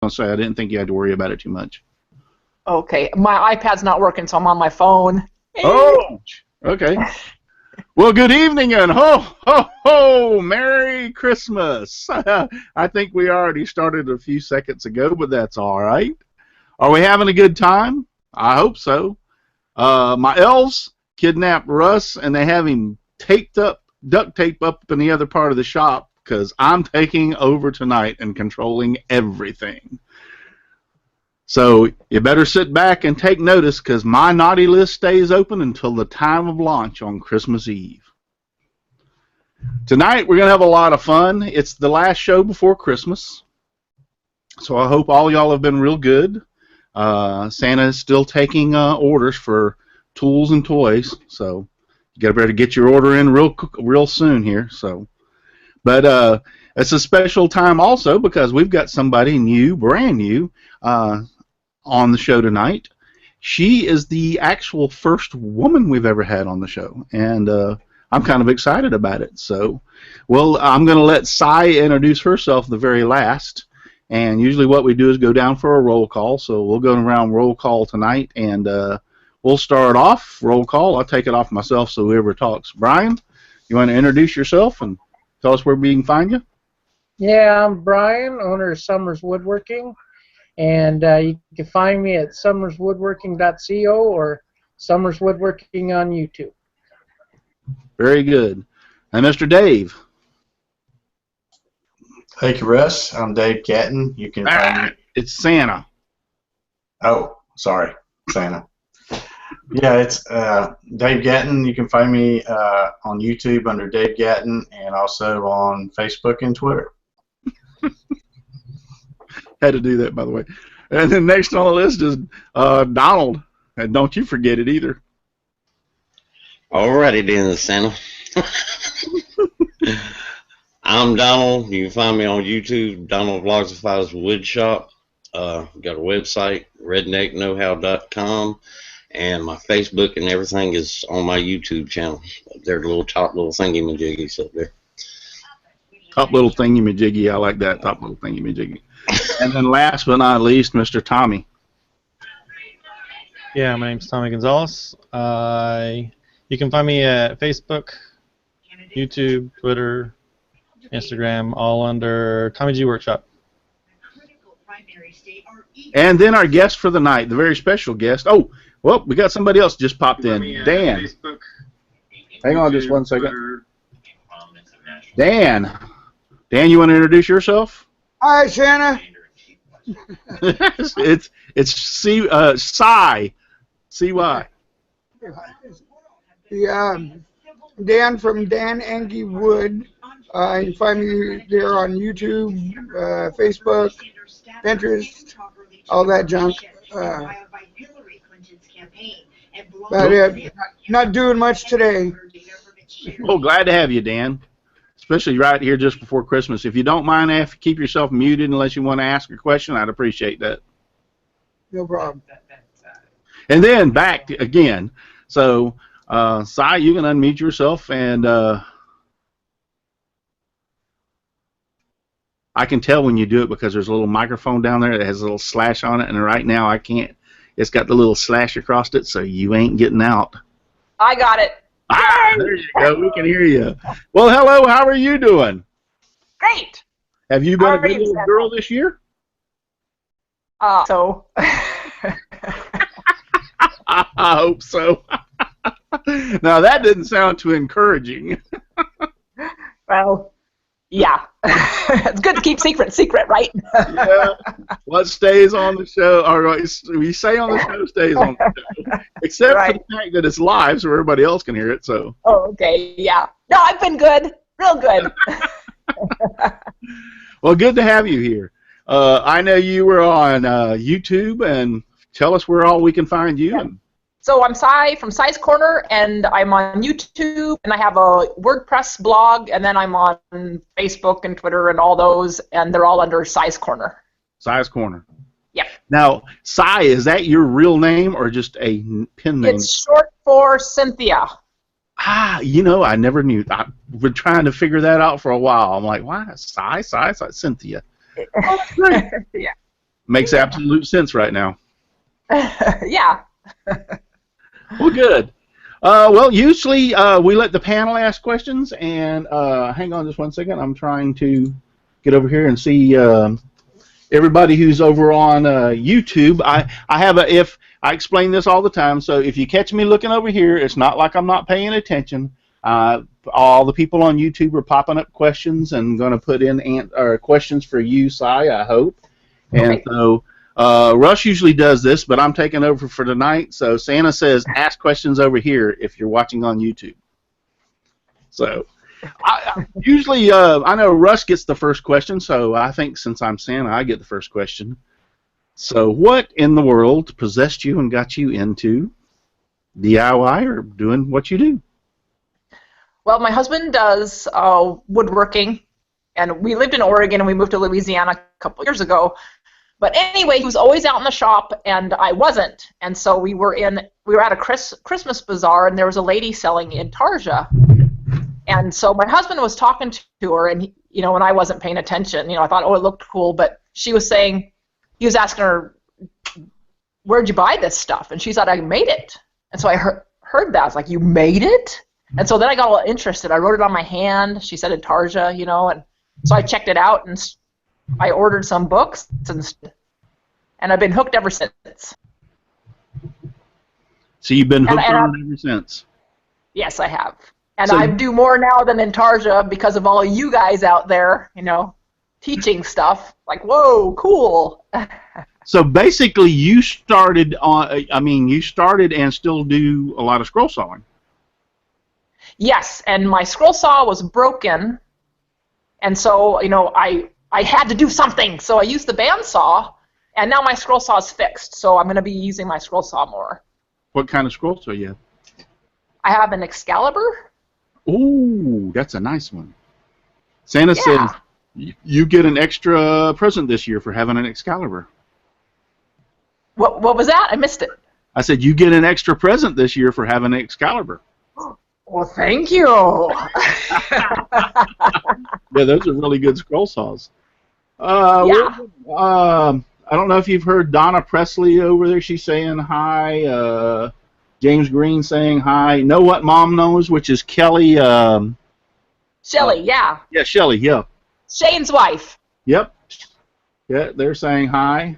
going to say I didn't think you had to worry about it too much. Okay, my iPad's not working, so I'm on my phone. Oh, okay. Well, good evening and ho, ho, ho! Merry Christmas! I think we already started a few seconds ago, but that's all right. Are we having a good time? I hope so. My elves kidnapped Russ, and they have him duct tape up in the other part of the shop because I'm taking over tonight and controlling everything. So you better sit back and take notice because my naughty list stays open until the time of launch on Christmas Eve. Tonight we're going to have a lot of fun. It's the last show before Christmas, so I hope all y'all have been real good. Santa is still taking orders for tools and toys, so you better get your order in real soon here. So, but it's a special time also because we've got somebody new, brand new, on the show tonight. She is the actual first woman we've ever had on the show, and I'm kind of excited about it. So, well, I'm going to let Cy introduce herself the very last, and usually what we do is go down for a roll call, so we'll go around roll call tonight, and we'll start off roll call. I'll take it off myself so whoever talks. Brian, you want to introduce yourself and tell us where we can find you? Yeah, I'm Brian, owner of Summers Woodworking. And you can find me at summerswoodworking.co or Summers Woodworking on YouTube. Very good. And Mr. Dave. Thank you, Russ. I'm Dave Catton. You can find me. It's Santa. Oh, sorry, Santa. Yeah, it's Dave Gatton. You can find me on YouTube under Dave Gatton and also on Facebook and Twitter. Had to do that, by the way. And then next on the list is Donald. And don't you forget it either. Alrighty then, Santa. I'm Donald. You can find me on YouTube, Donald Vlogifies Wood Shop. Got a website, redneckknowhow.com, and my Facebook and everything is on my YouTube channel. They're the top little thingy-majiggies up there. Top little thingy-majiggy. I like that. Top little thingy-majiggy. And then last but not least, Mr. Tommy. Yeah, my name's Tommy Gonzalez. You can find me at Facebook, YouTube, Twitter, Instagram, all under Tommy G Workshop. And then our guest for the night, the very special guest. Oh, well, we got somebody else just popped in. Dan. Hang on just one second. Dan. Dan, you want to introduce yourself? Hi, Santa. it's Cy. C-Y. Yeah, Dan from Dan Angie Wood. You can find me there on YouTube, Facebook, Pinterest, all that junk. But not doing much today. Oh, glad to have you, Dan. Especially right here just before Christmas. If you don't mind, keep yourself muted unless you want to ask a question. I'd appreciate that. No problem. And then back again. So, Cy, you can unmute yourself, and I can tell when you do it because there's a little microphone down there that has a little slash on it, and right now I can't. It's got the little slash across it, so you ain't getting out. I got it. Ah, there you go. We can hear you. Well, hello. How are you doing? Great. Have you been a good little girl this year? So. I hope so. Now, that didn't sound too encouraging. Well, yeah. It's good to keep secret, right? Yeah. What stays on the show, or we say on the show stays on the show. Except for the fact that it's live so everybody else can hear it. So. Oh, okay, yeah. No, I've been good. Real good. Well, good to have you here. I know you were on YouTube, and tell us where all we can find you. Yeah. So I'm Cy from Cy's Corner, and I'm on YouTube, and I have a WordPress blog, and then I'm on Facebook and Twitter and all those, and they're all under Cy's Corner. Cy's Corner. Yep. Now, Cy, is that your real name or just a pen name? It's short for Cynthia. Ah, you know, I never knew. I've been trying to figure that out for a while. I'm like, why? Cy, Cynthia. Oh, great. Yeah. Makes absolute sense right now. Yeah. Well, good. Well, usually we let the panel ask questions, and hang on just one second. I'm trying to get over here and see everybody who's over on YouTube. I have if I explain this all the time, so if you catch me looking over here, it's not like I'm not paying attention. All the people on YouTube are popping up questions and going to put in questions for you, Cy, I hope. And Okay. so Russ usually does this, but I'm taking over for tonight. So Santa says, ask questions over here if you're watching on YouTube. So usually I know Russ gets the first question, so I think since I'm Santa, I get the first question. So what in the world possessed you and got you into DIY or doing what you do? Well, my husband does woodworking, and we lived in Oregon and we moved to Louisiana a couple years ago. But anyway, he was always out in the shop, and I wasn't. And so we were at a Christmas bazaar, and there was a lady selling intarsia. And so my husband was talking to her, and when I wasn't paying attention, I thought, oh, it looked cool. But she was saying, he was asking her, where'd you buy this stuff? And she said, I made it. And so I heard that. I was like, you made it? And so then I got a little interested. I wrote it on my hand. She said intarsia, and so I checked it out, and I ordered some books, and I've been hooked ever since. So you've been hooked on it ever since? Yes, I have. And I do more now than intarsia because of all of you guys out there, teaching stuff. Like, whoa, cool. So basically you started and still do a lot of scroll sawing. Yes, and my scroll saw was broken, and so, I had to do something. So I used the bandsaw, and now my scroll saw is fixed, so I'm going to be using my scroll saw more. What kind of scroll saw you have? I have an Excalibur. Ooh, that's a nice one. Santa says you get an extra present this year for having an Excalibur. What was that? I missed it. I said you get an extra present this year for having an Excalibur. Well, thank you. Yeah, those are really good scroll saws. Yeah. I don't know if you've heard Donna Presley over there. She's saying hi. James Green saying hi. Know what Mom knows, which is Kelly. Shelly, yeah. Yeah, Shelly, yeah. Shane's wife. Yep. Yeah, they're saying hi.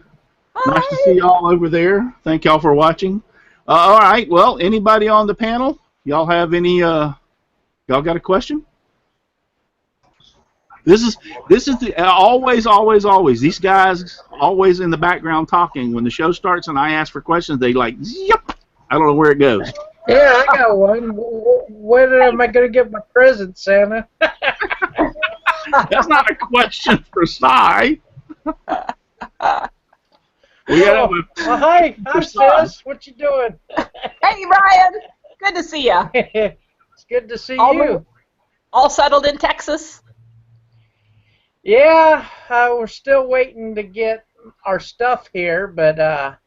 Hi. Nice to see y'all over there. Thank y'all for watching. All right, well, anybody on the panel? Y'all have any, y'all got a question? This is the, always, these guys always in the background talking. When the show starts and I ask for questions, they like, yep, I don't know where it goes. Yeah, I got one. When am I going to get my present, Santa? That's not a question for Cy. Hi, sis. What you doing? Hey, Brian. Good to see you. It's good to see you. All settled in Texas? Yeah, we're still waiting to get our stuff here, but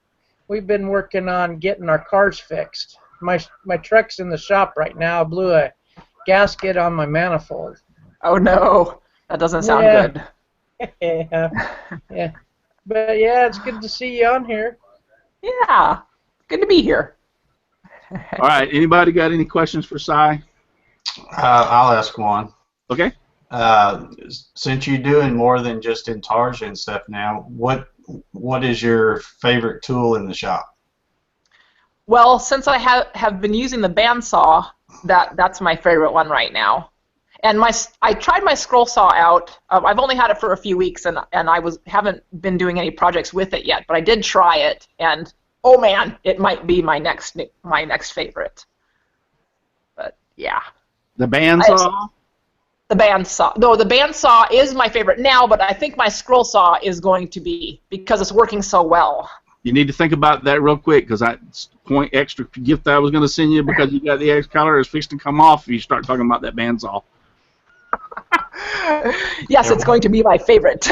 we've been working on getting our cars fixed. My truck's in the shop right now. I blew a gasket on my manifold. Oh no, that doesn't sound good. Yeah. But yeah, it's good to see you on here. Yeah, good to be here. All right, anybody got any questions for Cy? I'll ask one. Okay. Since you're doing more than just intarsia and stuff now, what is your favorite tool in the shop? Well, since I have been using the bandsaw, that's my favorite one right now. And I tried my scroll saw out. I've only had it for a few weeks, and I haven't been doing any projects with it yet. But I did try it, and oh man, it might be my next favorite. But yeah. The bandsaw. The bandsaw. No, the bandsaw is my favorite now, but I think my scroll saw is going to be because it's working so well. You need to think about that real quick because that extra gift I was going to send you because you got the Excalibur is fixed to come off if you start talking about that bandsaw. Yes, it's going to be my favorite.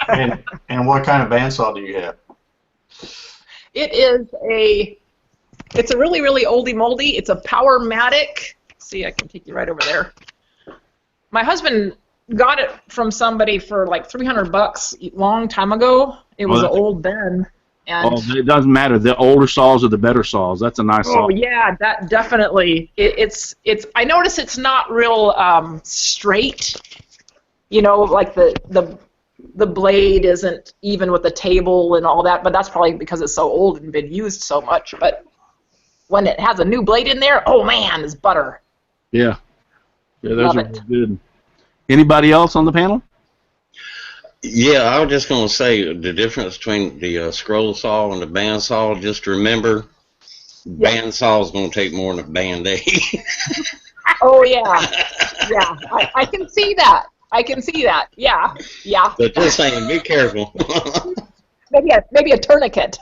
and what kind of bandsaw do you have? It's a really, really oldie moldy. It's a Powermatic. See, I can take you right over there. My husband got it from somebody for like $300 a long time ago. It was an old bin. And it doesn't matter. The older saws are the better saws. That's a nice saw. Oh yeah, that definitely. It's. I notice it's not real straight. You know, like the blade isn't even with the table and all that. But that's probably because it's so old and been used so much. But when it has a new blade in there, oh man, it's butter. Yeah. Yeah, those Love are it. good. Anybody else on the panel? Yeah, I was just going to say the difference between the scroll saw and the bandsaw. Just remember, bandsaw is going to take more than a band-aid. Oh yeah, yeah. I can see that. I can see that. Yeah, yeah. But just saying, be careful. Maybe a tourniquet.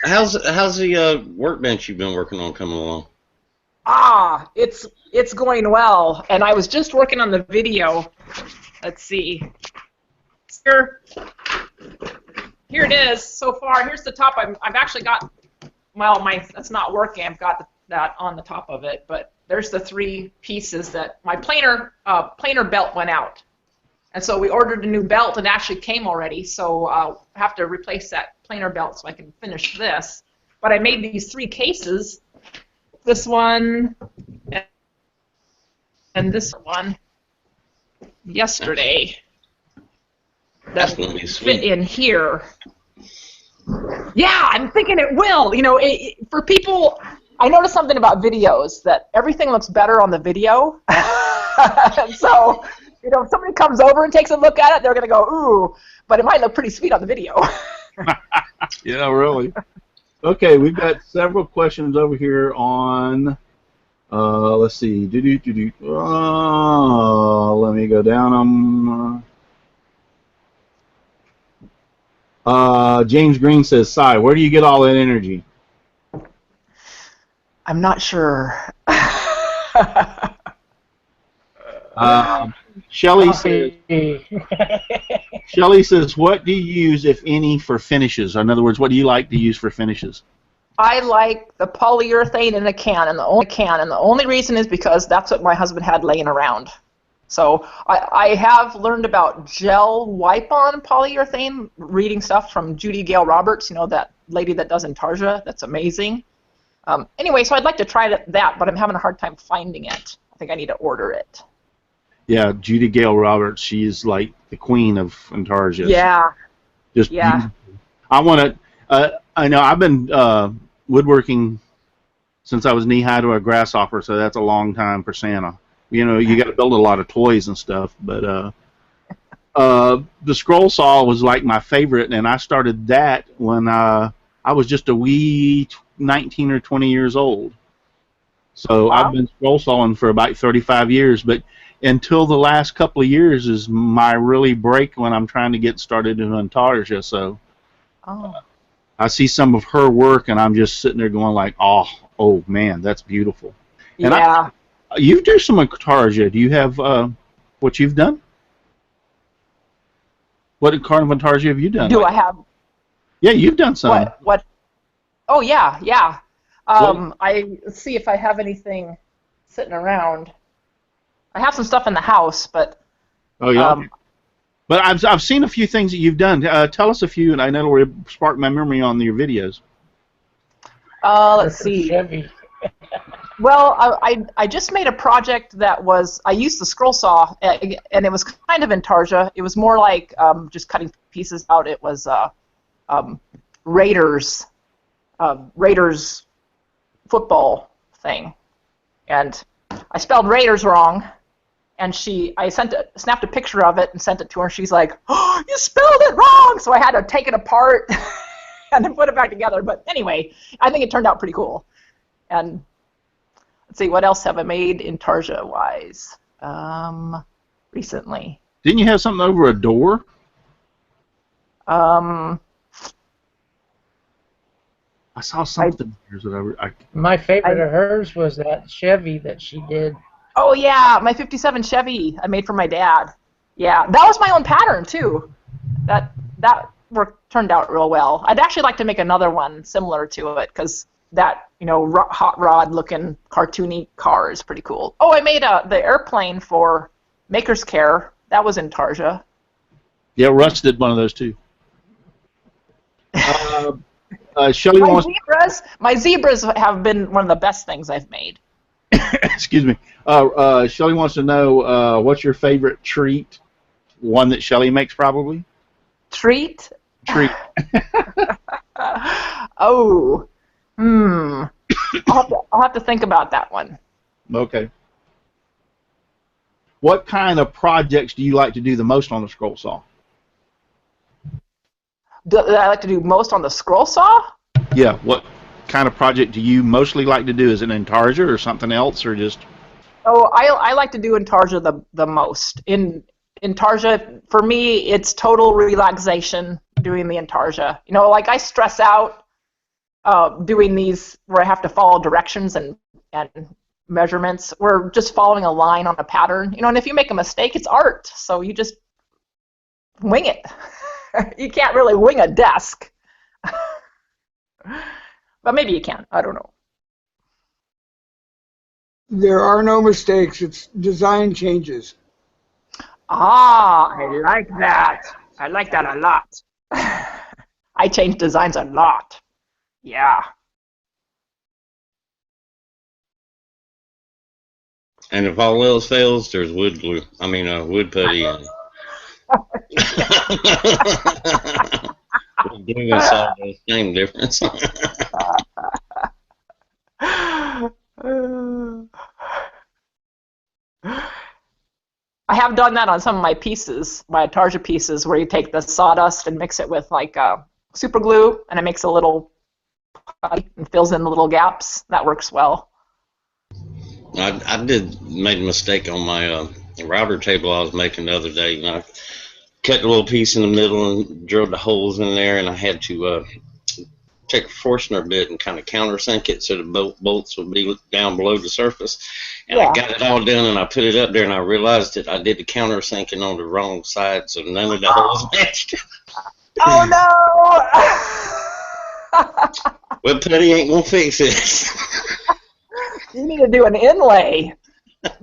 How's the workbench you've been working on coming along? It's going well, and I was just working on the video. Let's see. Here it is so far. Here's the top. I've actually got, well, that's not working. I've got that on the top of it, but there's the 3 pieces that my planer belt went out, and so we ordered a new belt, and it actually came already. So I'll have to replace that planer belt so I can finish this. But I made these 3 cases. This one and this one yesterday. That's going to be sweet. Fit in here. Yeah, I'm thinking it will. You know, for people, I noticed something about videos that everything looks better on the video. And so, you know, if somebody comes over and takes a look at it, they're going to go, ooh, but it might look pretty sweet on the video. Yeah, really. Okay, we've got several questions over here on, let's see, let me go down them. James Green says, "Si, where do you get all that energy?" I'm not sure. Shelley says, "What do you use, if any, for finishes? In other words, what do you like to use for finishes?" I like the polyurethane in a can, and the only reason is because that's what my husband had laying around. So I have learned about gel wipe-on polyurethane, reading stuff from Judy Gale Roberts, you know, that lady that does Intarsia. That's amazing. Anyway, so I'd like to try that, but I'm having a hard time finding it. I think I need to order it. Yeah, Judy Gale Roberts, she's like the queen of Intarsia. Yeah. Just yeah. Beautiful. I want to, I know I've been woodworking since I was knee-high to a grasshopper, so that's a long time for Santa. You know, you got to build a lot of toys and stuff, but the scroll saw was like my favorite, and I started that when I was just a wee 19 or 20 years old. So wow. I've been scroll sawing for about 35 years, but until the last couple of years is my really break when I'm trying to get started in Intarsia. So I see some of her work, and I'm just sitting there going like, oh man, that's beautiful. And yeah. You do some Intarsia. Do you have what you've done? What kind of Intarsia have you done? Do I have? Yeah, you've done some. What? Oh yeah, yeah. Let's see if I have anything sitting around. I have some stuff in the house, but. Oh yeah. But I've seen a few things that you've done. Tell us a few, and I know it'll spark my memory on your videos. Let's see. Well, I just made a project that was, I used the scroll saw, and it was kind of Intarsia. It was more like just cutting pieces out. It was Raiders football thing, and I spelled Raiders wrong, and I snapped a picture of it and sent it to her, and she's like, "Oh, you spelled it wrong!" So I had to take it apart and then put it back together. But anyway, I think it turned out pretty cool. And let's see, what else have I made Intarsia-wise recently? Didn't you have something over a door? I saw something. My favorite of hers was that Chevy that she did. Oh, yeah, my 57 Chevy I made for my dad. Yeah, that was my own pattern, too. That work turned out real well. I'd actually like to make another one similar to it, because that, you know, hot rod looking cartoony car is pretty cool. Oh, I made the airplane for Maker's Care. That was in Tarja. Yeah, Russ did one of those too. Shelley wants. My zebras have been one of the best things I've made. Excuse me. Shelley wants to know what's your favorite treat? One that Shelley makes, probably. Treat. Oh. I'll have to think about that one. Okay. What kind of projects do you like to do the most on the scroll saw? That I like to do most on the scroll saw? Yeah. What kind of project do you mostly like to do? Is it Intarsia or something else, or just? Oh, I like to do Intarsia the most. In Intarsia, for me, it's total relaxation doing the Intarsia. You know, like I stress out doing these where I have to follow directions and measurements. We're just following a line on a pattern. You know, and if you make a mistake, it's art. So you just wing it. You can't really wing a desk. But maybe you can. I don't know. There are no mistakes. It's design changes. Ah, I like that. I like that a lot. I change designs a lot. Yeah. And if all else fails, there's wood glue. Wood putty. And glue and solve the same difference. I have done that on some of my pieces, my Tarja pieces, where you take the sawdust and mix it with like super glue, and it makes a little putty and fills in the little gaps. That works well. I made a mistake on my router table I was making the other day. I cut a little piece in the middle and drilled the holes in there, and I had to take a Forstner bit and kind of countersink it so the bolts would be down below the surface. And I got it all done, and I put it up there, and I realized that I did the countersinking on the wrong side, so none of the holes matched. Oh no! Well, putty ain't gonna fix it. You need to do an inlay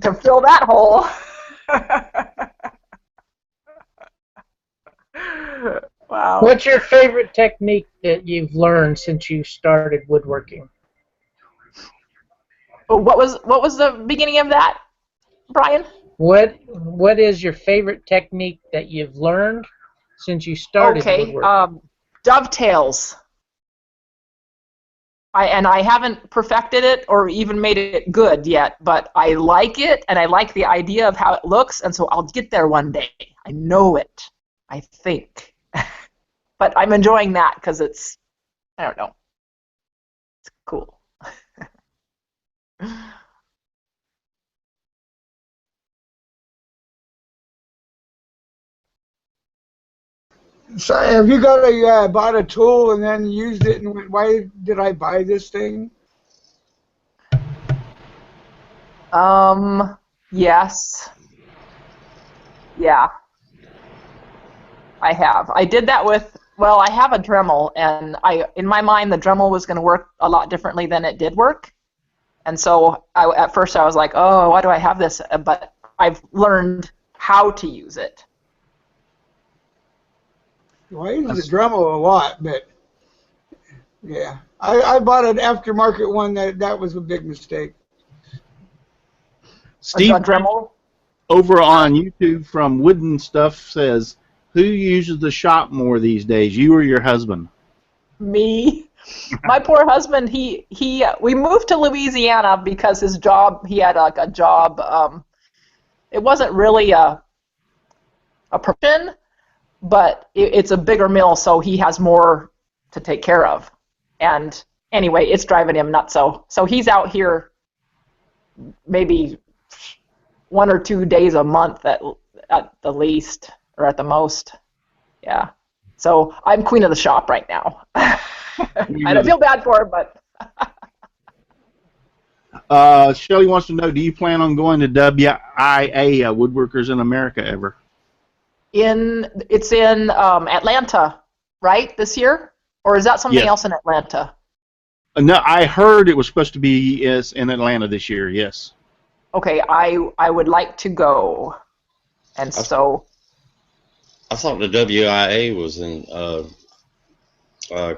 to fill that hole. Wow. What's your favorite technique that you've learned since you started woodworking? What was the beginning of that, Brian? What is your favorite technique that you've learned since you started woodworking? Dovetails. I haven't perfected it or even made it good yet, but I like it, and I like the idea of how it looks, and so I'll get there one day. I know it, I think. But I'm enjoying that because it's, I don't know, it's cool. So have you bought a tool and then used it and went, why did I buy this thing? Yes. Yeah. I have. I did that with, well, I have a Dremel, and in my mind, the Dremel was going to work a lot differently than it did work. And so at first I was like, oh, why do I have this? But I've learned how to use it. Well, I use the Dremel a lot, but yeah. I bought an aftermarket one that was a big mistake. Steve A Dremel? over on YouTube from Wooden Stuff says, who uses the shop more these days, you or your husband? Me. My poor husband, we moved to Louisiana because his job, he had like a job, it wasn't really a profession, but it's a bigger mill, so he has more to take care of. And anyway, it's driving him nuts. So he's out here maybe 1 or 2 days a month at the least, or at the most. Yeah. So I'm queen of the shop right now. I don't feel bad for him, but. Shelley wants to know, do you plan on going to WIA, Woodworkers in America, ever? It's in Atlanta, right, this year? Or is that something else in Atlanta? No, I heard it was supposed to be in Atlanta this year, yes. Okay, I would like to go. And so I thought the WIA was in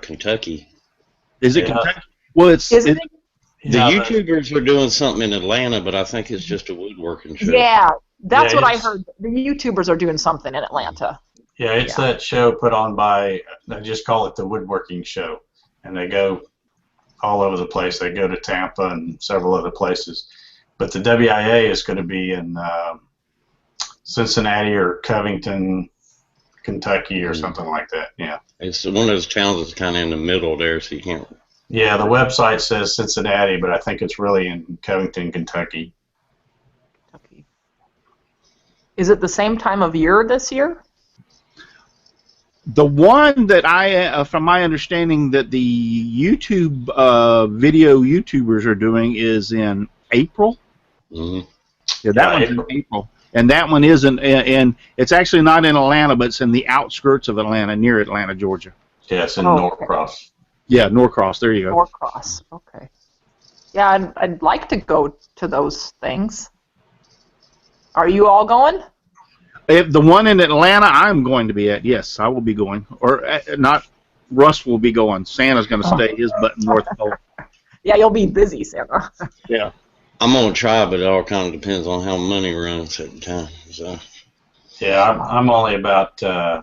Kentucky. Is it Kentucky? Well, isn't it? The YouTubers are doing something in Atlanta, but I think it's just a woodworking show. Yeah, that's what I heard. The YouTubers are doing something in Atlanta. Yeah, it's that show put on by, I just call it the Woodworking Show. And they go all over the place. They go to Tampa and several other places. But the WIA is going to be in Cincinnati or Covington, Kentucky or something like that. Yeah. It's one of those towns that's kind of in the middle there, so you can't. Yeah, the website says Cincinnati, but I think it's really in Covington, Kentucky. Is it the same time of year this year? The one that from my understanding, that the YouTube video YouTubers are doing is in April. Mm-hmm. Yeah, that one's in April. And that one isn't, and it's actually not in Atlanta, but it's in the outskirts of Atlanta, near Atlanta, Georgia. Yeah, it's in Norcross. Yeah, Norcross. There you go. Norcross. Okay. Yeah, I'd like to go to those things. Are you all going? If the one in Atlanta, I'm going to be at. Yes, I will be going. Or not. Russ will be going. Santa's going to stay his butt in North Pole. Yeah, you'll be busy, Santa. Yeah. I'm gonna try, but it all kind of depends on how money runs at the time. So. Yeah, I'm only about I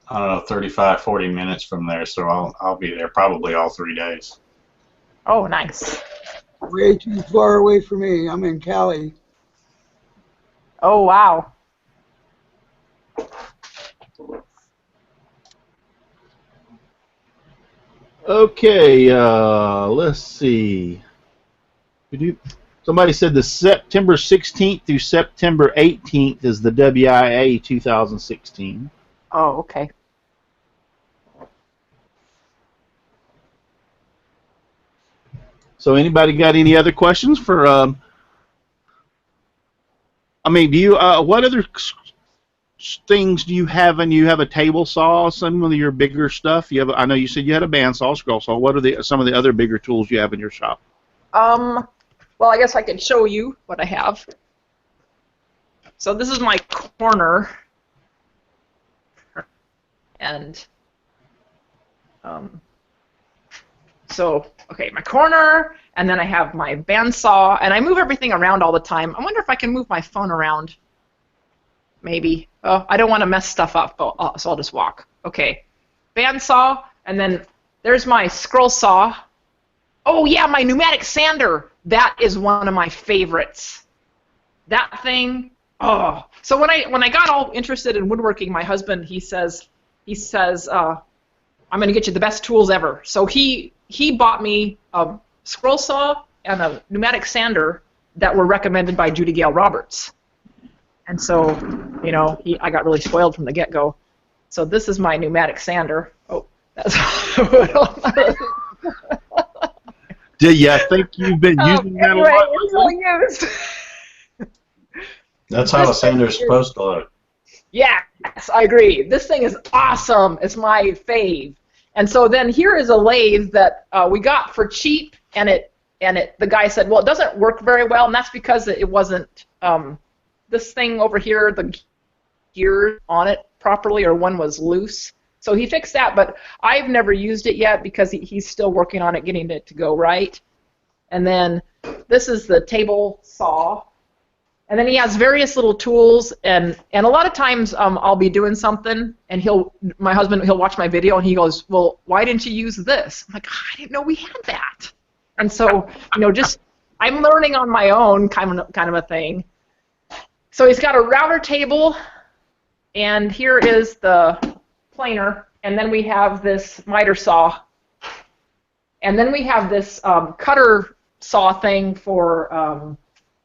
don't know, 35, 40 minutes from there, so I'll be there probably all 3 days. Oh, nice. Way too far away for me. I'm in Cali. Oh, wow. Okay, let's see. Somebody said the September 16th through September 18th is the WIA 2016. Oh, okay. So anybody got any other questions for, I mean, do you, what other things do you have? And you have a table saw, some of your bigger stuff? You have, I know you said you had a bandsaw, scroll saw. What are some of the other bigger tools you have in your shop? Well, I guess I can show you what I have. So this is my corner. And so, okay, my corner, and then I have my bandsaw, and I move everything around all the time. I wonder if I can move my phone around. Maybe. Oh, I don't want to mess stuff up, so I'll just walk. Okay, bandsaw, and then there's my scroll saw. Oh yeah, my pneumatic sander. That is one of my favorites. That thing. Oh. So when I got all interested in woodworking, my husband he says, I'm going to get you the best tools ever. So he bought me a scroll saw and a pneumatic sander that were recommended by Judy Gale Roberts. And so, you know, I got really spoiled from the get-go. So this is my pneumatic sander. Oh, that's. Do you think you've been using that a lot? It's all used. That's how a sander's supposed to look. Yes, I agree. This thing is awesome. It's my fave. And so then here is a lathe that we got for cheap, and the guy said, well, it doesn't work very well, and that's because it wasn't this thing over here, the gear on it properly, or one was loose. So he fixed that, but I've never used it yet because he's still working on it, getting it to go right. And then this is the table saw. And then he has various little tools, and a lot of times I'll be doing something, and my husband, he'll watch my video, and he goes, well, why didn't you use this? I'm like, I didn't know we had that. And so, you know, just I'm learning on my own kind of a thing. So he's got a router table, and here is the planer, and then we have this miter saw, and then we have this cutter saw thing for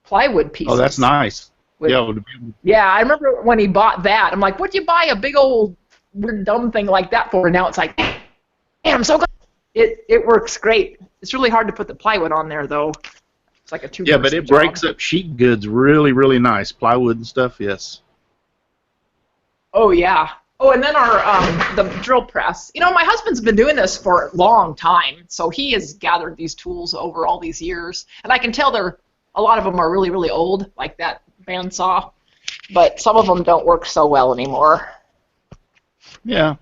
plywood pieces. Oh, that's nice. Yeah, I remember when he bought that. I'm like, what'd you buy a big old weird dumb thing like that for? And now it's like, damn, I'm so glad. It works great. It's really hard to put the plywood on there, though. It's like a two-person Yeah, but it breaks up sheet goods really, really nice. Plywood and stuff, yes. Oh, yeah. Oh, and then the drill press. You know, my husband's been doing this for a long time, so he has gathered these tools over all these years. And I can tell a lot of them are really, really old, like that bandsaw. but some of them don't work so well anymore. Yeah.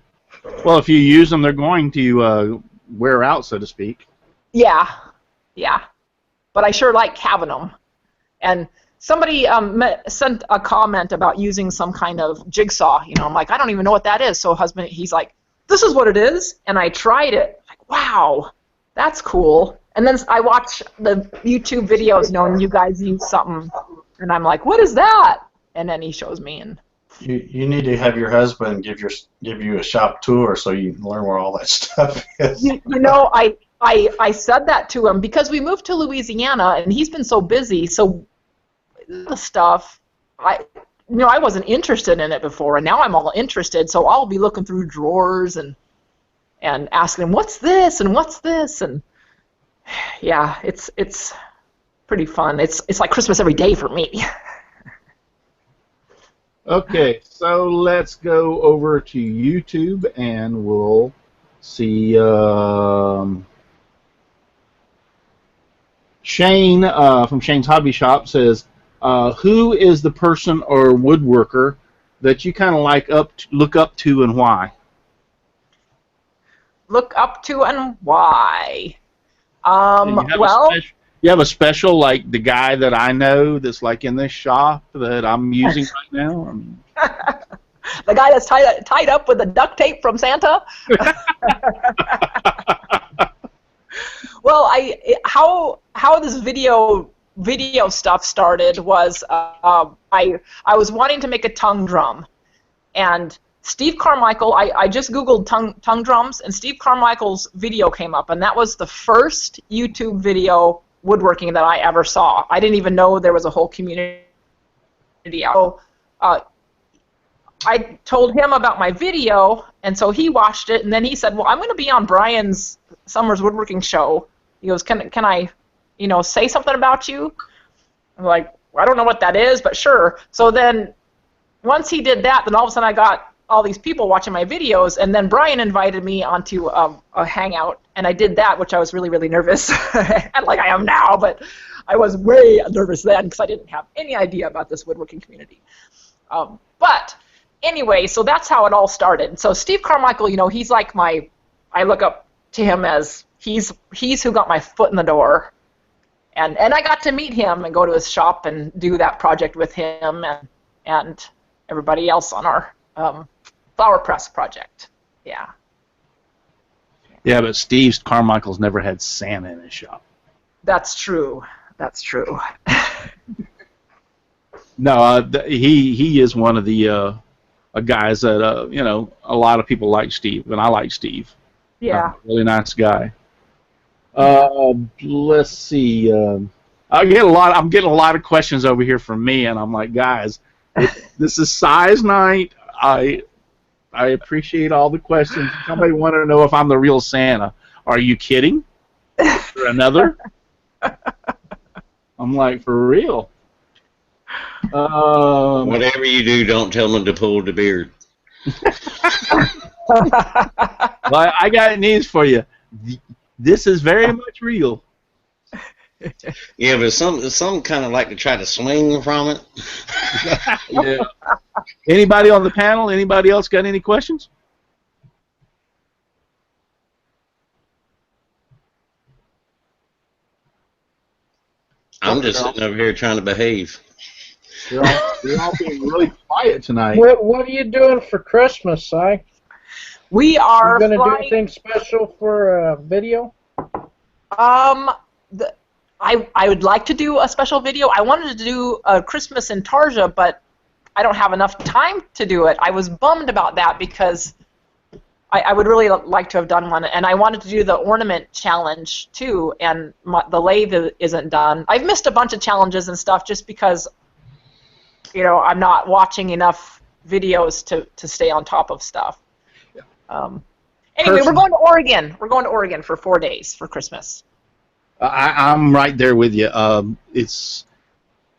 Well, if you use them, they're going to wear out, so to speak. Yeah, yeah. But I sure like having them. And somebody sent a comment about using some kind of jigsaw. You know, I'm like, I don't even know what that is. So husband, he's like, this is what it is. And I tried it. Like, wow, that's cool. And then I watch the YouTube videos knowing you guys use something. And I'm like, what is that? And then he shows me. And You need to have your husband give you a shop tour so you can learn where all that stuff is. you know, I said that to him because we moved to Louisiana and he's been so busy. So the stuff, I wasn't interested in it before, and now I'm all interested. So I'll be looking through drawers and asking him, what's this and what's this, and yeah, it's pretty fun. It's like Christmas every day for me. Okay, so let's go over to YouTube and we'll see. Shane from Shane's Hobby Shop says, "Who is the person or woodworker that you kind of look up to, and why?" Look up to and why? You have a special, like the guy that I know that's like in this shop that I'm using right now? The guy that's tied up with the duct tape from Santa? Well, how this video stuff started was I was wanting to make a tongue drum, and Steve Carmichael, I just Googled tongue drums, and Steve Carmichael's video came up, and that was the first YouTube video woodworking that I ever saw. I didn't even know there was a whole community out. So, I told him about my video, and so he watched it, and then he said, well, I'm going to be on Brian's Summers Woodworking show. He goes, can I, say something about you? I'm like, I don't know what that is, but sure. So then once he did that, then all of a sudden I got all these people watching my videos, and then Brian invited me onto a hangout, and I did that, which I was really, really nervous, like I am now, but I was way nervous then because I didn't have any idea about this woodworking community. But anyway, so that's how it all started. So Steve Carmichael, he's like I look up to him as he's who got my foot in the door, and I got to meet him and go to his shop and do that project with him and everybody else on our flower press project. Yeah. Yeah, but Steve Carmichael's never had Santa in his shop. That's true. That's true. No, he is one of the guys that a lot of people like Steve, and I like Steve. Yeah. Really nice guy. Let's see. I'm getting a lot of questions over here from me, and I'm like, guys, this is size night. I appreciate all the questions. Somebody wanted to know if I'm the real Santa. Are you kidding? Is there another? I'm like, for real. Whatever you do, don't tell them to pull the beard. Well, I got news for you. This is very much real. Yeah, but some kind of like to try to swing from it. Yeah. Anybody on the panel? Anybody else got any questions? I'm just sitting over here trying to behave. They're all being really quiet tonight. What are you doing for Christmas, Si? We are You gonna do anything special for a video? I would like to do a special video. I wanted to do a Christmas in Tarja, but I don't have enough time to do it. I was bummed about that because I would really like to have done one, and I wanted to do the ornament challenge too, and the lathe isn't done. I've missed a bunch of challenges and stuff just because I'm not watching enough videos to stay on top of stuff. Anyway, we're going to Oregon. We're going to Oregon for 4 days for Christmas. I'm right there with you.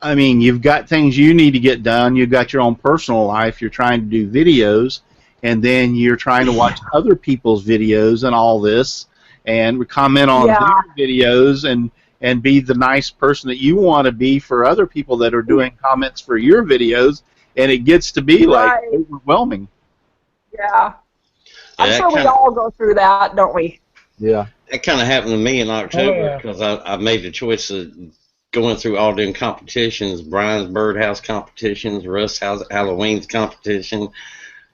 You've got things you need to get done. You've got your own personal life. You're trying to do videos, and then you're trying to watch other people's videos and all this, and comment on their videos, and be the nice person that you want to be for other people that are doing comments for your videos, and it gets to be like Right. overwhelming. Yeah. I'm That sure we kinda- all go through that, don't we? Yeah. That kind of happened to me in October yeah. because I made the choice of going through all them competitions, Brian's Birdhouse competitions, Russ Halloween's competition,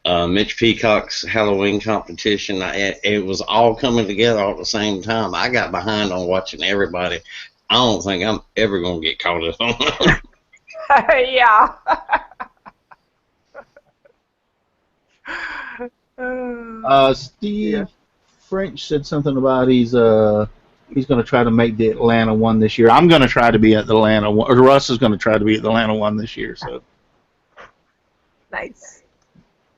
Mitch Peacock's Halloween competition. It was all coming together all at the same time. I got behind on watching everybody. I don't think I'm ever going to get caught up on. Yeah. Steve Yeah. French said something about he's going to try to make the Atlanta one this year. I'm going to try to be at the Atlanta one, or Russ is going to try to be at the Atlanta one this year. So Nice.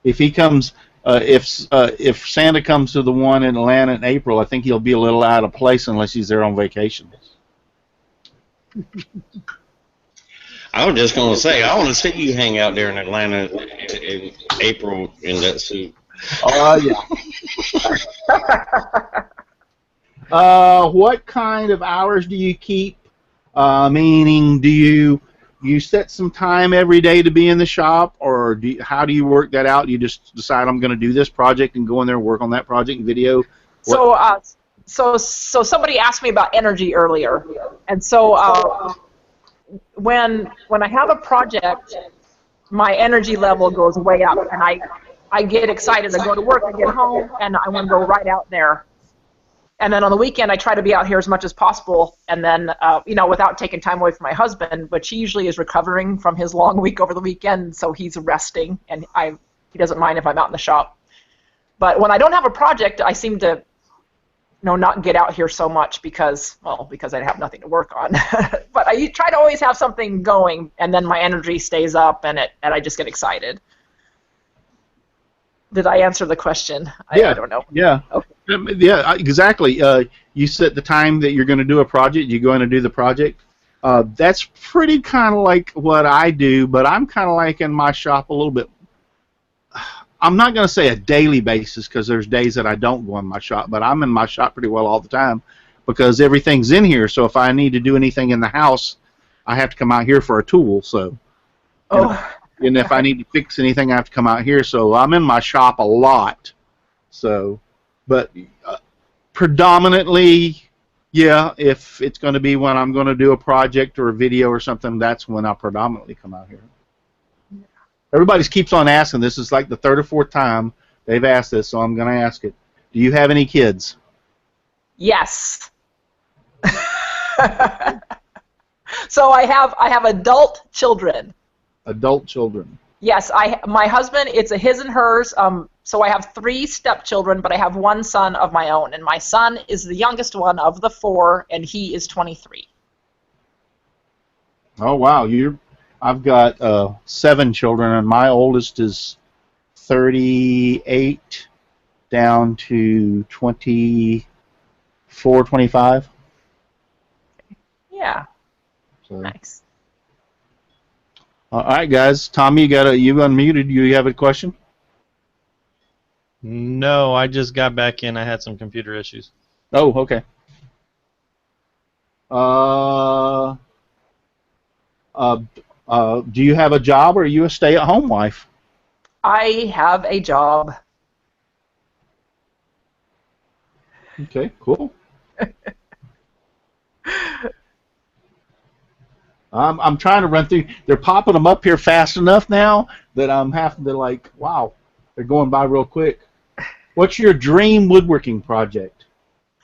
if he comes, if Santa comes to the one in Atlanta in April, I think he'll be a little out of place unless he's there on vacation. I was just going to say, I want to see you hang out there in Atlanta in April in that suit. Oh yeah. What kind of hours do you keep? Meaning, do you set some time every day to be in the shop, or how do you work that out? You just decide I'm going to do this project and go in there and work on that project and video. So somebody asked me about energy earlier, and so when I have a project, my energy level goes way up, and I get excited. I go to work, I get home, and I want to go right out there. And then on the weekend, I try to be out here as much as possible, and then, without taking time away from my husband, which he usually is recovering from his long week over the weekend, so he's resting, and he doesn't mind if I'm out in the shop. But when I don't have a project, I seem to not get out here so much because I have nothing to work on. But I try to always have something going, and then my energy stays up, and I just get excited. Did I answer the question? Yeah. I don't know. Yeah. Okay. Yeah, exactly. You set the time that you're going to do a project. You go in and do the project. That's pretty kind of like what I do, but I'm kind of like in my shop a little bit. I'm not going to say a daily basis because there's days that I don't go in my shop, but I'm in my shop pretty well all the time because everything's in here. So if I need to do anything in the house, I have to come out here for a tool. So, and if I need to fix anything, I have to come out here. So I'm in my shop a lot. So, but predominantly, yeah, if it's going to be when I'm going to do a project or a video or something, that's when I'll predominantly come out here. Everybody keeps on asking. This is like the third or fourth time they've asked this, so I'm going to ask it. Do you have any kids? Yes. So I have adult children. Adult children. Yes, my husband, it's a his and hers. So I have 3 stepchildren, but I have 1 son of my own, and my son is the youngest one of the 4, and he is 23. Oh wow, I've got 7 children, and my oldest is 38 down to 24, 25. Yeah. So. Nice. All right, guys. Tommy, you unmuted. You have a question? No, I just got back in. I had some computer issues. Oh, okay. Do you have a job, or are you a stay-at-home wife? I have a job. Okay, cool. I'm trying to run through. They're popping them up here fast enough now that I'm having to wow, they're going by real quick. What's your dream woodworking project?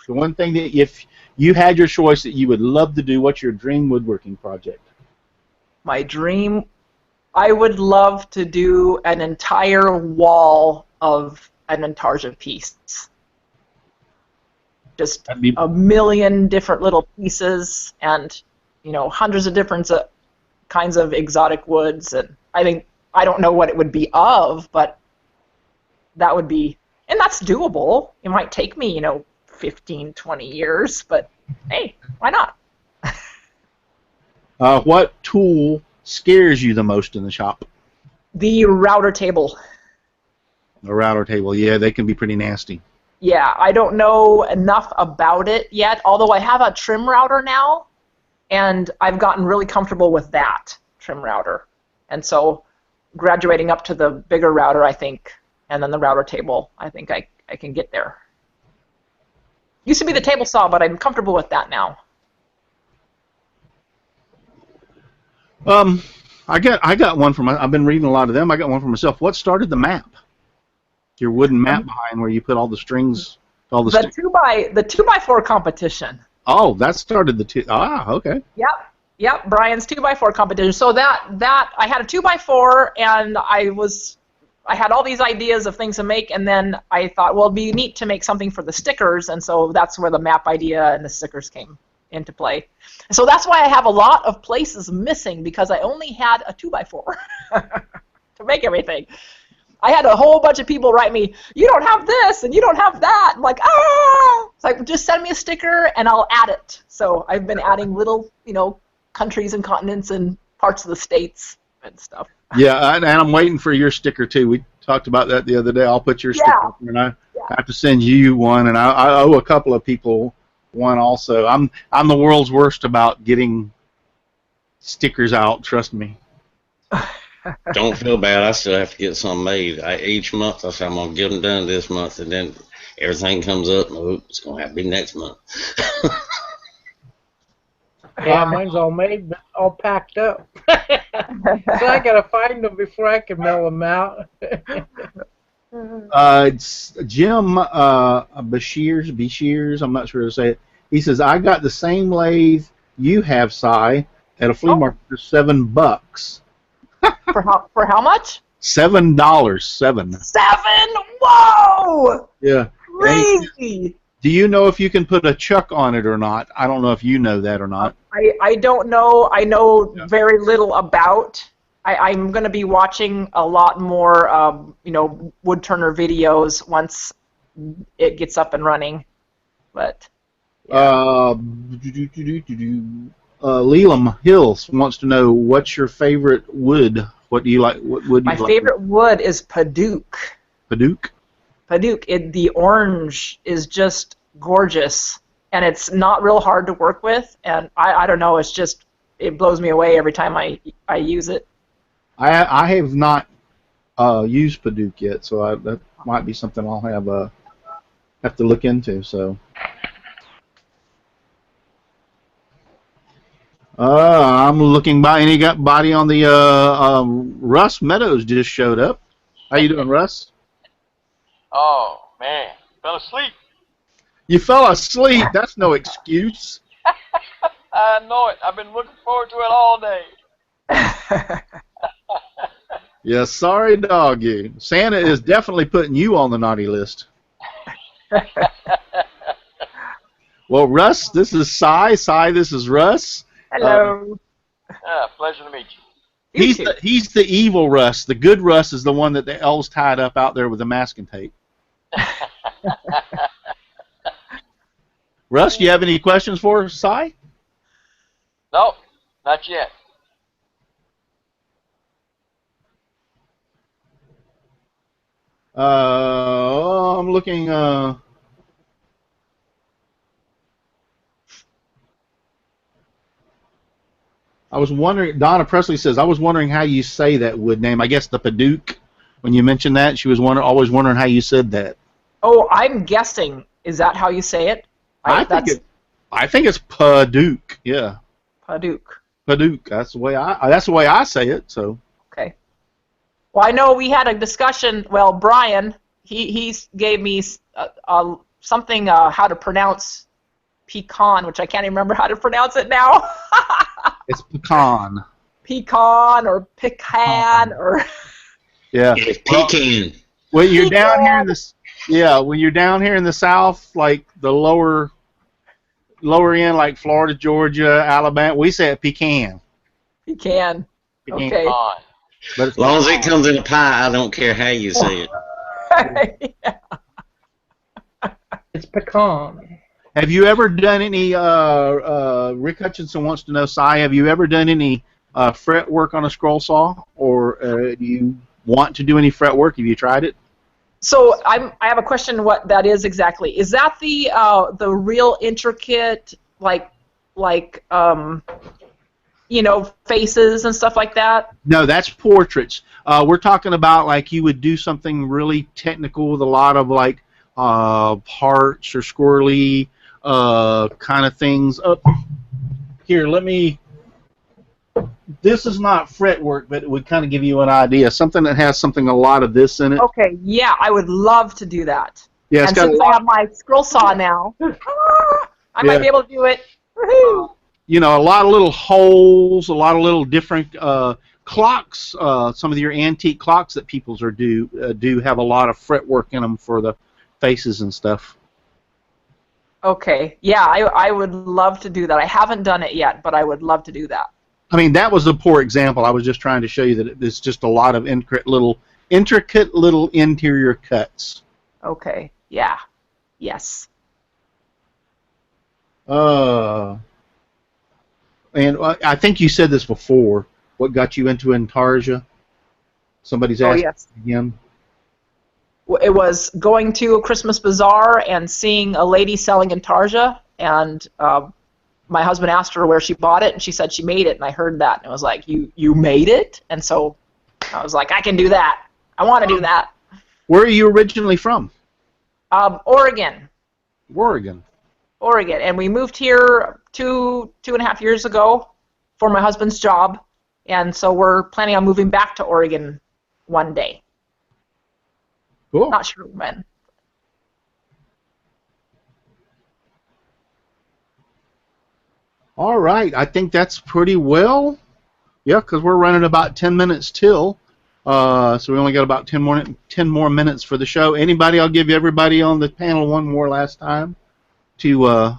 The one thing that if you had your choice that you would love to do, what's your dream woodworking project? My dream, I would love to do an entire wall of an intarsia piece. Just a million different little pieces and, hundreds of different kinds of exotic woods. And I don't know what it would be of, but that would be, and that's doable. It might take me, 15, 20 years, but hey, why not? What tool scares you the most in the shop? The router table. The router table, yeah, they can be pretty nasty. Yeah, I don't know enough about it yet, although I have a trim router now, and I've gotten really comfortable with that trim router. And so graduating up to the bigger router, I think, and then the router table. I think I can get there. Used to be the table saw, but I'm comfortable with that now. I got one from. I've been reading a lot of them. I got one for myself. What started the map? Your wooden map behind where you put all the strings, all the. The 2x4 competition. Oh, that started the two. Ah, okay. Yep. Brian's 2x4 competition. So that I had a 2x4, and I had all these ideas of things to make, and then I thought, well, it'd be neat to make something for the stickers, and so that's where the map idea and the stickers came into play. So that's why I have a lot of places missing, because I only had a 2x4 to make everything. I had a whole bunch of people write me, you don't have this and you don't have that. I'm like, ah! It's like, just send me a sticker and I'll add it. So I've been adding little, countries and continents and parts of the states and stuff. Yeah, and I'm waiting for your sticker too. We talked about that the other day. I'll put your sticker up there, and I have to send you one, and I owe a couple of people one also. I'm the world's worst about getting stickers out. Trust me. Don't feel bad. I still have to get some made. Each month I say I'm gonna get them done this month, and then everything comes up. And, it's gonna have to be next month. Yeah, mine's all made, but all packed up. So I gotta find them before I can mail them out. It's Jim Bashirs. I'm not sure to say it. He says, I got the same lathe you have, Si, at a flea market for $7. For how much? $7. $7? Whoa! Yeah. Crazy! Do you know if you can put a chuck on it or not? I don't know if you know that or not. I don't know. I know very little about. I'm going to be watching a lot more, wood turner videos once it gets up and running. But Leland Hills wants to know, what's your favorite wood? What do you like? What wood do you like? My favorite wood is Paduke. Paduke? Paduke. The orange is just gorgeous, and it's not real hard to work with. And I don't know. It's just, it blows me away every time I use it. I have not used Paduke yet, so that might be something I'll have to look into. So. I'm looking by anybody on the Russ Meadows just showed up. How you doing, Russ? Oh man, fell asleep. You fell asleep? That's no excuse. I know it. I've been looking forward to it all day. Yeah, sorry dog you. Santa is definitely putting you on the naughty list. Well, Russ, this is Si. Si, this is Russ. Hello. Pleasure to meet you. He's the evil Russ. The good Russ is the one that the elves tied up out there with the masking tape. Russ, do you have any questions for Si? No, not yet. I'm looking. I was wondering. Donna Presley says, I was wondering how you say that wood name. I guess the Paduke. When you mentioned that, she was always wondering how you said that. Oh, I'm guessing. Is that how you say it? I think it's Paduke. Yeah. Paduke. Paduke. That's the way I say it. So. Okay. Well, I know we had a discussion. Well, Brian, he gave me something how to pronounce pecan, which I can't even remember how to pronounce it now. It's pecan. Pecan or pecan or. Yeah. It's pecan. When you're down here in when you're down here in the South, like the lower end, like Florida, Georgia, Alabama, we say it pecan. Pecan. Okay. But As long as it comes in a pie, I don't care how you say it. Yeah. It's pecan. Have you ever done any, Rick Hutchinson wants to know, Si, have you ever done any fret work on a scroll saw? Or do you want to do any fret work? Have you tried it? So I have a question. What that is exactly? Is that the real intricate like you know, faces and stuff like that? No, that's portraits. We're talking about like you would do something really technical with a lot of like parts or squirrely kind of things. Here, let me. This is not fretwork, but it would kind of give you an idea. Something that has a lot of this in it. Okay, yeah, I would love to do that. Yeah, it's and got since I have my scroll saw now, I might be able to do it. Woohoo! You know, a lot of little holes, a lot of little different clocks. Some of your antique clocks that people's do have a lot of fretwork in them for the faces and stuff. Okay, yeah, I would love to do that. I haven't done it yet, but I would love to do that. I mean, that was a poor example. I was just trying to show you that it's just a lot of intricate little interior cuts. Okay, yeah, yes. And I think you said this before. What got you into Intarsia? Somebody's asking again. It was going to a Christmas bazaar and seeing a lady selling Intarsia, and my husband asked her where she bought it, and she said she made it, and I heard that, and it was like, you made it? And so I was like, I can do that. I want to do that. Where are you originally from? Oregon. Oregon. Oregon, and we moved here two and a half years ago for my husband's job, and so we're planning on moving back to Oregon one day. Cool. Not sure when. All right, I think that's pretty well. Yeah, because we're running about 10 minutes till, so we only got about 10 more minutes for the show. I'll give everybody on the panel one more last time to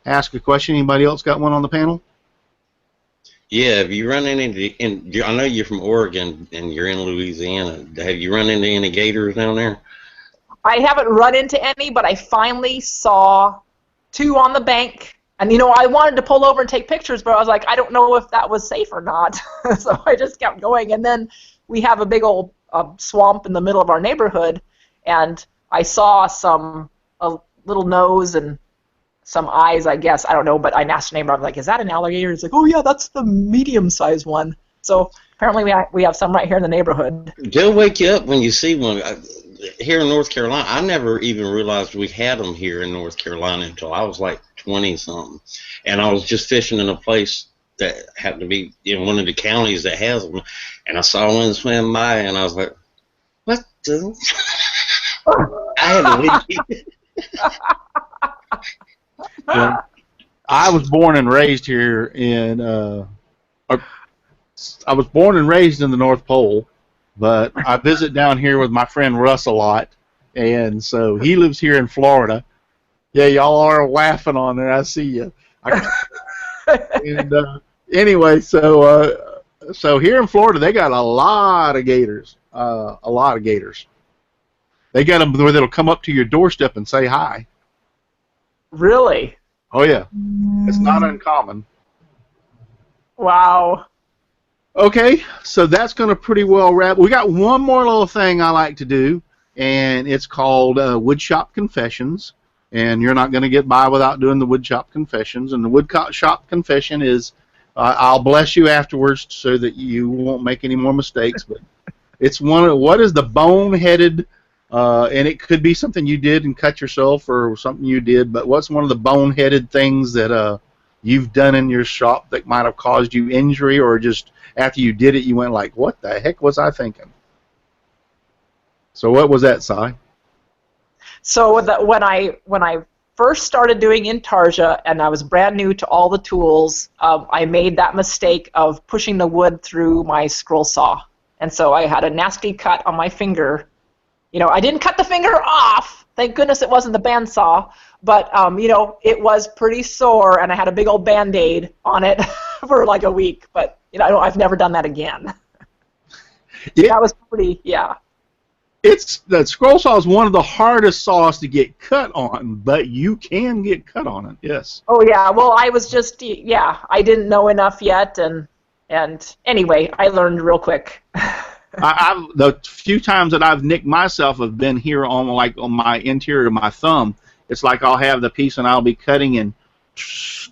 ask a question. Anybody else got one on the panel? Yeah, have you run into, I know you're from Oregon and you're in Louisiana. Have you run into any gators down there? I haven't run into any, but I finally saw two on the bank. And, you know, I wanted to pull over and take pictures, but I was like, I don't know if that was safe or not. So I just kept going. And then we have a big old swamp in the middle of our neighborhood, and I saw a little nose and some eyes, I guess. I don't know, but I asked the neighbor, I'm like, is that an alligator? He's like, oh, yeah, that's the medium-sized one. So apparently we have some right here in the neighborhood. They'll wake you up when you see one. Here in North Carolina, I never even realized we had them here in North Carolina until I was like 20-something. And I was just fishing in a place that happened to be in one of the counties that has them. And I saw one swim by, and I was like, what the? I had to leave. Well, I was born and raised here in I was born and raised in the North Pole, but I visit down here with my friend Russ a lot, and so he lives here in Florida. Yeah, y'all are laughing on there. I see you. And anyway, so here in Florida, they got a lot of gators. A lot of gators. They got them where they'll come up to your doorstep and say hi. Really? Oh, yeah. It's not uncommon. Wow. Okay, so that's going to pretty well wrap. We got one more little thing I like to do, and it's called Woodshop Confessions. And you're not going to get by without doing the Woodshop Confessions. And the Woodshop Confession is, I'll bless you afterwards so that you won't make any more mistakes. But it's what is the boneheaded, and it could be something you did and cut yourself or something you did, but what's one of the boneheaded things that you've done in your shop that might have caused you injury, or just after you did it you went like, what the heck was I thinking? So what was that, Si? So when I first started doing Intarsia and I was brand new to all the tools, I made that mistake of pushing the wood through my scroll saw. And so I had a nasty cut on my finger. You know, I didn't cut the finger off. Thank goodness it wasn't the bandsaw. But, you know, it was pretty sore, and I had a big old Band-Aid on it for like a week. But, you know, I've never done that again. Yeah. That was pretty, yeah. The scroll saw is one of the hardest saws to get cut on, but you can get cut on it, yes. Oh, yeah. Well, I was just, yeah, I didn't know enough yet, and anyway, I learned real quick. The few times that I've nicked myself have been here on my interior of my thumb. It's like I'll have the piece and I'll be cutting and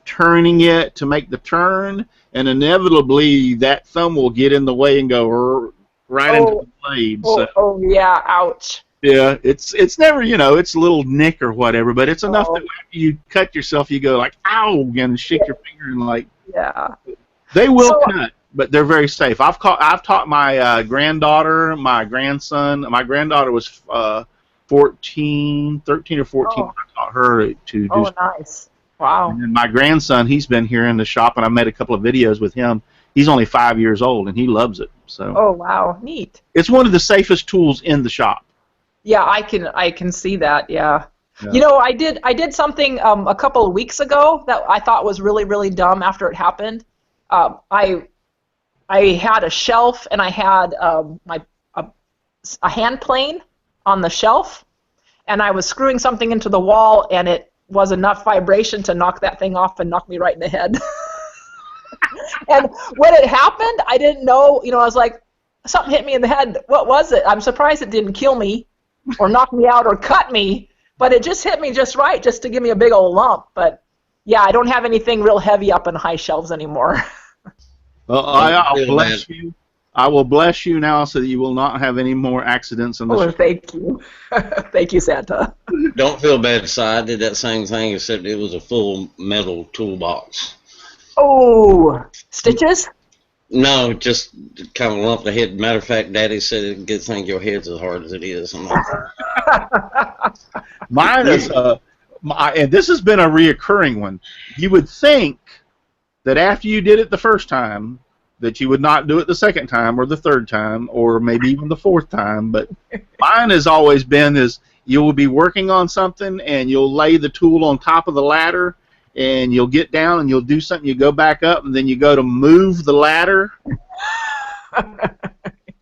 turning it to make the turn, and inevitably that thumb will get in the way and go right into the blade. Oh, yeah, ouch. Yeah, it's never, it's a little nick or whatever, but it's enough that after you cut yourself, you go like, ow, and shake your finger and like. Yeah. They will cut, but they're very safe. I've taught my granddaughter, my grandson. My granddaughter was 13 or 14. I taught her to do. Oh, nice. Wow. And then my grandson, he's been here in the shop, and I made a couple of videos with him. He's only 5 years old, and he loves it. So. Oh, wow, neat. It's one of the safest tools in the shop. Yeah, I can see that. Yeah. I did something a couple of weeks ago that I thought was really, really dumb after it happened. I had a shelf and I had a hand plane on the shelf, and I was screwing something into the wall, and it was enough vibration to knock that thing off and knock me right in the head. And when it happened, I didn't know. I was like, something hit me in the head. What was it? I'm surprised it didn't kill me or knock me out or cut me, but it just hit me just right, just to give me a big old lump. But yeah, I don't have anything real heavy up on high shelves anymore. Well, I'll bless you. I will bless you now so that you will not have any more accidents in the shop. Thank you. Thank you, Santa. Don't feel bad, Si. I did that same thing, except it was a full metal toolbox. Oh, stitches? No, just kind of lumped the head. Matter of fact, Daddy said it's a good thing your head's as hard as it is. Mine is, and this has been a reoccurring one. You would think that after you did it the first time, that you would not do it the second time or the third time or maybe even the fourth time, but mine has always been is you will be working on something and you'll lay the tool on top of the ladder and you'll get down and you'll do something, you go back up, and then you go to move the ladder.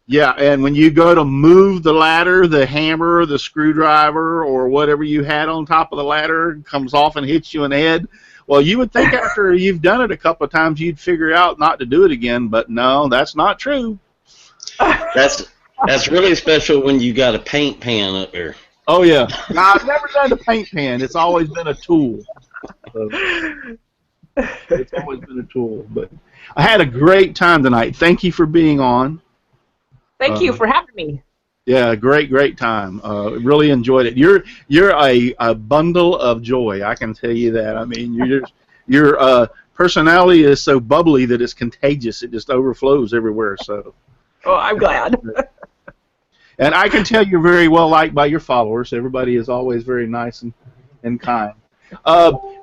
Yeah, and when you go to move the ladder, the hammer, the screwdriver, or whatever you had on top of the ladder comes off and hits you in the head. Well, you would think after you've done it a couple of times you'd figure out not to do it again, but no, that's not true. That's really special when you got a paint pan up there. Oh, yeah. No, I've never done a paint pan. It's always been a tool. So, it's always been a tool. But I had a great time tonight. Thank you for being on. Thank you for having me. Yeah, great time. Really enjoyed it. You're a bundle of joy. I can tell you that. I mean, your personality is so bubbly that it's contagious. It just overflows everywhere. So. Oh, I'm glad. And I can tell you're very well liked by your followers. Everybody is always very nice and kind.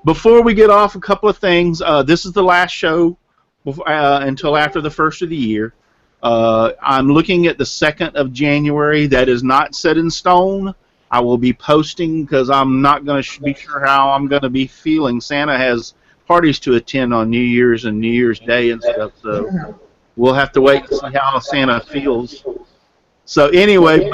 Before we get off, a couple of things. This is the last show until after the first of the year. I'm looking at the 2nd of January. That is not set in stone. I will be posting because I'm not going to be sure how I'm going to be feeling. Santa has parties to attend on New Year's and New Year's Day and stuff, so we'll have to wait to see how Santa feels. So anyway,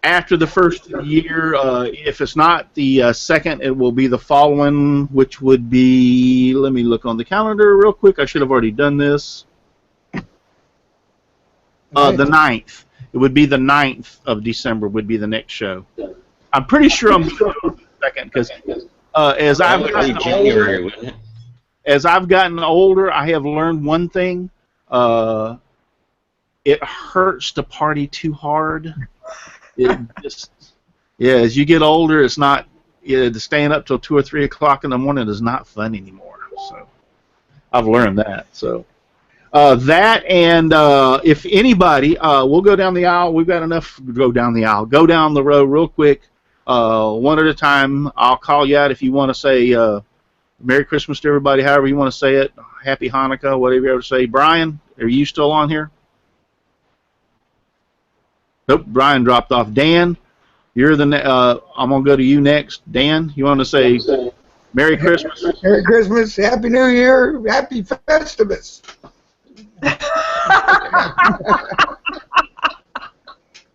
after the first of the year, if it's not the 2nd, it will be the following, which would be, let me look on the calendar real quick. I should have already done this. The 9th. It would be the 9th of December would be the next show. I'm pretty sure I'm going to go to the 2nd because as I've gotten older, I have learned one thing. It hurts to party too hard. It just, as you get older, it's not, staying up till 2 or 3 o'clock in the morning is not fun anymore. So I've learned that. So that, and if anybody, we'll go down the aisle. We've got enough to go down the aisle. Go down the row real quick, one at a time. I'll call you out if you want to say Merry Christmas to everybody, however you want to say it. Happy Hanukkah, whatever you ever say. Brian, are you still on here? Nope, Brian dropped off. Dan, you're the. I'm gonna go to you next. Dan, you want to say Merry Christmas? Merry Christmas, Happy New Year, Happy Festivus.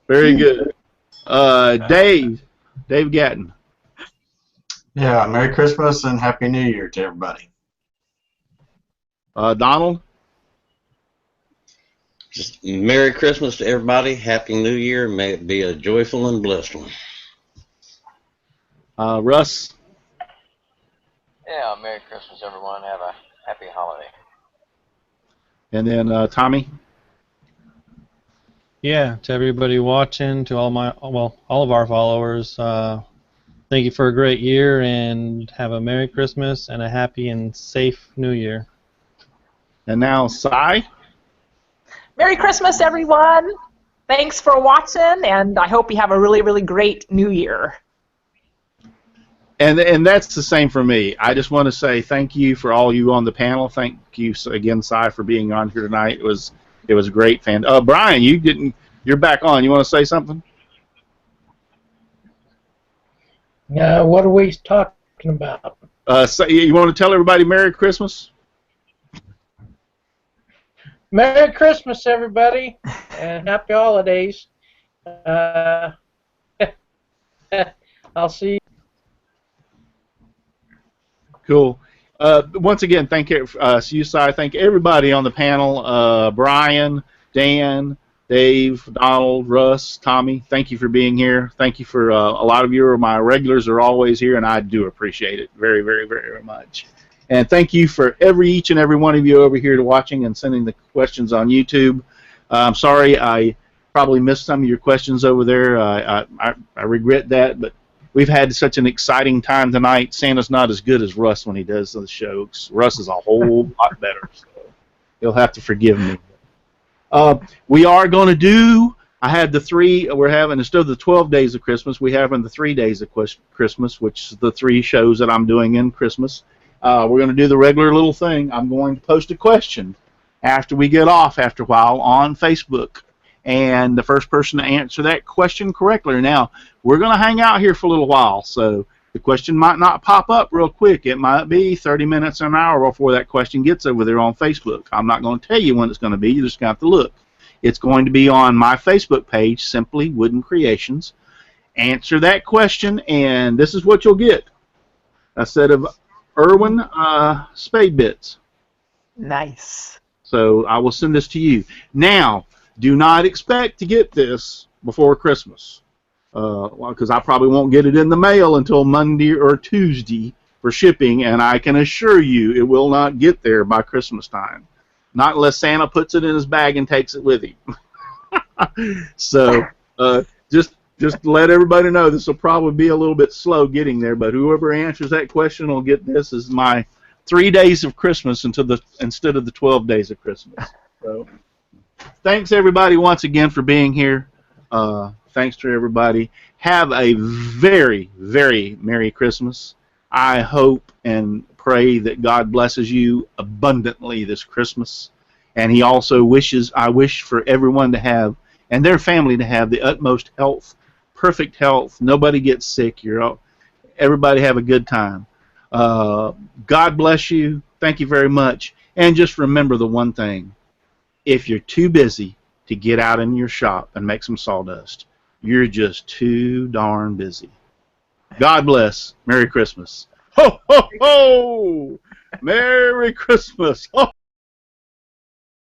Very good. Dave Gatton. Yeah, Merry Christmas and Happy New Year to everybody. Donald. Just Merry Christmas to everybody. Happy New Year. May it be a joyful and blessed one. Russ. Yeah, Merry Christmas, everyone. Have a happy holiday. And then Tommy? Yeah, to everybody watching, to all of our followers, thank you for a great year, and have a Merry Christmas and a happy and safe New Year. And now, Cy? Merry Christmas, everyone. Thanks for watching, and I hope you have a really, really great New Year. And that's the same for me. I just want to say thank you for all you on the panel. Thank you again, Cy, for being on here tonight. It was great. Brian, you're back on. You want to say something? What are we talking about? So you want to tell everybody Merry Christmas? Merry Christmas, everybody, and Happy Holidays. I'll see you. Cool. Once again, thank you, Cy. Thank everybody on the panel. Brian, Dan, Dave, Donald, Russ, Tommy. Thank you for being here. Thank you for a lot of you are my regulars are always here, and I do appreciate it very, very, very, very much. And thank you for each and every one of you over here watching and sending the questions on YouTube. I'm sorry I probably missed some of your questions over there. I regret that, but we've had such an exciting time tonight. Santa's not as good as Russ when he does the shows. Russ is a whole lot better, so you'll have to forgive me. We are going to do, I had the 3, we're having, instead of the 12 days of Christmas, we're having the 3 days of Christmas, which is the 3 shows that I'm doing in Christmas. We're going to do the regular little thing. I'm going to post a question after we get off after a while on Facebook. And the first person to answer that question correctly. Now, we're going to hang out here for a little while, so the question might not pop up real quick. It might be 30 minutes, an hour before that question gets over there on Facebook. I'm not going to tell you when it's going to be. You just got to look. It's going to be on my Facebook page, Simply Wooden Creations. Answer that question, and this is what you'll get. A set of Irwin spade bits. Nice. So I will send this to you. Now, do not expect to get this before Christmas, because I probably won't get it in the mail until Monday or Tuesday for shipping, and I can assure you it will not get there by Christmas time. Not unless Santa puts it in his bag and takes it with him. So just let everybody know this will probably be a little bit slow getting there, but whoever answers that question will get this as my 3 days of Christmas instead of the 12 days of Christmas. So thanks everybody once again for being here. Thanks to everybody. Have a very, very Merry Christmas. I hope and pray that God blesses you abundantly this Christmas. And he also I wish for everyone to have, and their family to have, the utmost health, perfect health. Nobody gets sick. Everybody have a good time. God bless you. Thank you very much. And just remember the one thing. If you're too busy to get out in your shop and make some sawdust, you're just too darn busy. God bless. Merry Christmas. Ho, ho, ho! Merry Christmas. Ho,